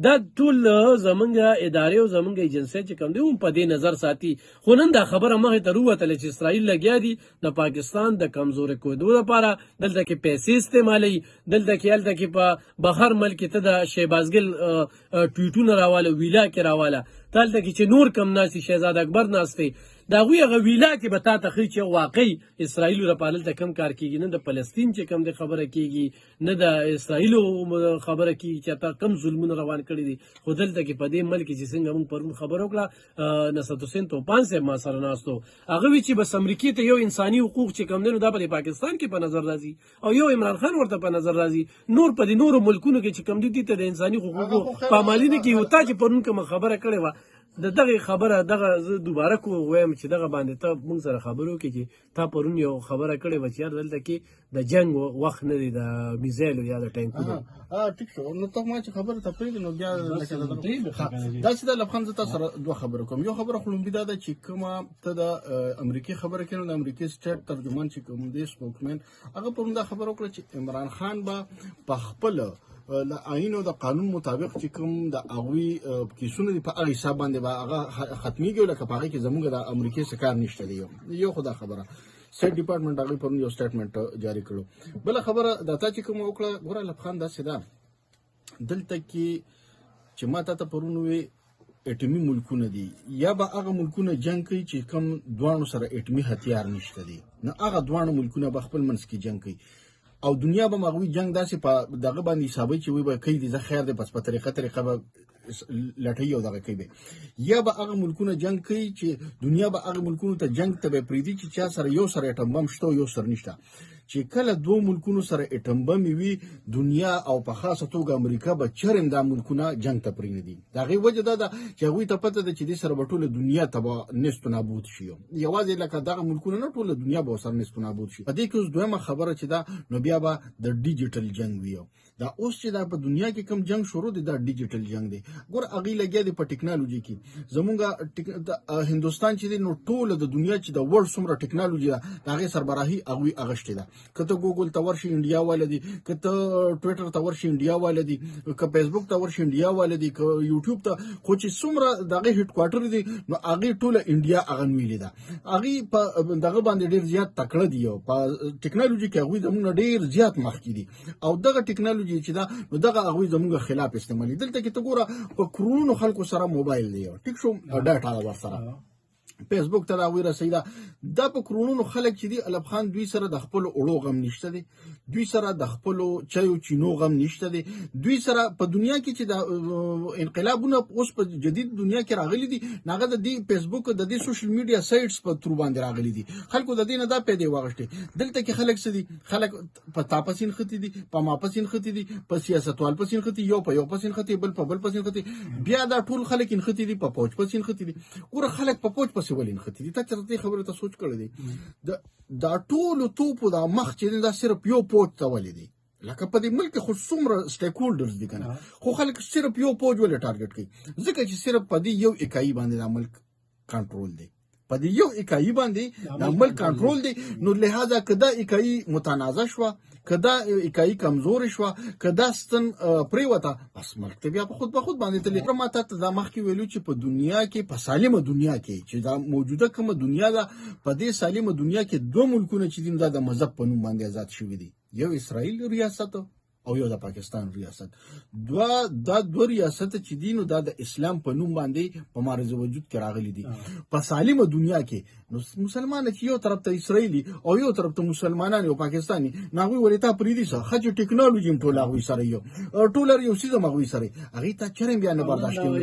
دا ټول زمونږ ادارې او زمونږ ایجنسۍ چې کوم دی هم په دې نظر ساتي. خو نن دا خبره مخې ته راووتله چې اسرائیل لګیا دي د پاکستان د کمزوري کېدو لپاره، دلته کې پیسې استعمالوي، دلته کې هلته کې په بهر ملک کې ته د شهبازګل ټویټونه راواله، ویلا کې راواله، ته هلته کې چې نور کم ناست شهزاد اکبر ناست دی، د هغوی هغه ویلا کې به تا ته ښیي چې واقعي اسرائیلو لپاره هلته کم کار کېږي، نه د فلسطین چې کم دی خبره کېږي، نه د اسرائیلو خبره کېږي چې تا کم ظلمونه روان کړي دي. خو دلته کې په دې ملک کې چې څنګه موږ پرون خبره وکړه، نصرت حسین توپان صاحب ما سره ناست و، هغه وایي چې بس امریکې ته یو انساني حقوق چې کم دی نو دا په پاکستان کې په نظر راځي، او یو عمران خان ورته په نظر راځي، نور په دې نورو ملکونو کې چې کم دي دې ته د انساني حقوقو پامالي نه کوي. تا چې پرون کومه خبره کړې وه دغه خبره دغه زه دوباره وایم چې دغه باندې ته موږ سره خبرې وکړې چې تا پرون یو خبره کړې وه چې یار دلته کې د جنګ وخت نه دی، د میزایلو یا د ټینکونو. ټیک شو، نو ته ما چې خبره ته پرېږدې نو بیا داسې ده لبخان زه تا سره دوه خبرې کوم. یو خبره خو لومړي دا ده چې کومه ته د امریکې خبره کوې نو د امریکې سټیټ ترجمان چې کوم دی سپوکمین هغه پرون دا خبره وکړه چې عمران خان به په خپله د آئین او د قانون مطابق چې کوم د هغوی کیسونه دي په هغه حساب باندې به هغه ختمیږي، لکه په هغې کې زموږ د امریکې څه کار نشته دی. یو خو دا خبره سټیټ ډپارټمنټ هغوی پرون یو سټیټمنټ جاري کړو. بله خبره دا تا چې کومه وکړه، ګوره لبخان داسې ده دلته کې چې ما تا ته پرون ووې اټمي ملکونه دي، یا به هغه ملکونه جنګ کوي چې کوم دواړو سره اټمي هتیار نشته دي، نه هغه دواړه ملکونه به خپل منځ کې جنګ کوي، او دنیا به مغوی جنگ داسې په دغه باندې حسابوي چې وی به کوي دي زه خیر دی، پس په طریقه به لټوي او دغه کوي، یا به هغه ملکونه جنگ کوي چې دنیا به هغه ملکونو ته جنگ ته به پرېږدي چې چا سره یو سره اټم بم شته او یو سره نشته. چې کله دوه ملکونو سره اټم بم وي دنیا او په خاصه توګه امریکا به چرم دا ملکونه جنگ ته پرېږدي. د هغې وجه دا ده چې هغوی ته پته ده چې دې سره به ټوله دنیا ته به نیست و نابود شي، یوازې لکه دغه ملکونه نه ټوله دنیا به ورسره نیست و نابود شي. په دې کې اوس دویمه خبره چې ده نو بیا به د ډیجیټل جنګ وي. دا اوس چې دا په دنیا کې کوم جنگ شروع دی دا ډیجیټل جنگ دی. ګوره هغې لګیا دی په ټیکنالوژي کې، زمونږ هندوستان چې دی نو ټوله د دنیا چې د ورلډ څومره ټیکنالوژي ده د هغې سربراهي هغوی اخیستې ده. که ته ګوګل ته ورشي انډیا والا دي، که ته ټویټر ته ورشي انډیا والا دي، که فیسبوک ته ورشي انډیا والا دي، که یوټیوب ته، خو چې څومره د هغې هیډ کوارټر دي نو هغې ټوله انډیا هغه نیولې ده. هغې په دغه باندې ډېر زیات تکړه دي او په ټیکنالوژي کې هغوی زموږ نه ډېر زیات مخکې دي، او دغه ټیکنالوژي چې ده نو دغه هغوی زموږ خلاف استعمالي. دلته کې ته ګوره په کرونو خلکو سره موبایل دی، ټیک شو، ډاټا ده ورسره، فیسبوک ته د هغوی رسوي ده. دا په کرونو خلک چې دي الب خان دوی سره د خپلو اوړو غم نشته دی، دوی سره د خپلو چایو چینو غم نشته دی، دوی سره په دنیا کې چې د انقلابونه اوس په جدید دنیا کې راغلي دي هغه د دې فیسبوک د دې سوشل میډیا سایټس په ترو باندې راغلي دي. خلکو د دې نه دا پیدا واغشتي. دلته کې خلک څه دي، خلک په تاپسین ختی دي، په ماپسین ختی دي، په سیاستوال پسین ختی، یو په یو پسین ختی، بل په بل پسین ختی، بیا دا ټول خلک ان ختی دي په پوج پسین ختی دي. ګوره خلک په پوج پسې ولین ختی دي. تا چرته خبره ته سوچ کړی دی دا ټولو توپو دا مخ چې دا صرف یو پوج ته ولې دی، لکه په دې ملک خو څومره سټیک هولډرز دي کنه، خو خلک صرف یو پوج ولې ټارګټ کوي ځکه چې صرف په دې یو اکایي باندې دا ملک کنټرول دی، په دې یو اکایي باندې دا ملک کنټرول دی. نو لہذا که دا اکایي متنازع شوه، که دا اکایي کمزورې شوه، که دا ستن پرېوته، بس ملک ته بیا په خود باندې تللی. ما تا ته دا مخکې ویلو چې په دنیا کې په سالمه دنیا کې چې دا موجوده کومه دنیا ده په دې سالمه دنیا کې دوه ملکونه چې دي دا د مذهب په نوم باندې آزاد شوي دي، یو اسرائیل ریاست او یو د پاکستان ریاست. دا دوه ریاست چې دي نو دا د اسلام په نوم باندې په معرض وجود کې راغلي دي. په سالمه دنیا کې نو مسلمان چې یو طرف ته اسرائیلي او یو طرف ته مسلمانان او پاکستاني ناغوی ورته پریدي څه خج ټیکنالوژي ټوله هغوی سره یو ټولر یو سیزه مغوی سره هغه ته چرېم بیا نه برداشت کوي.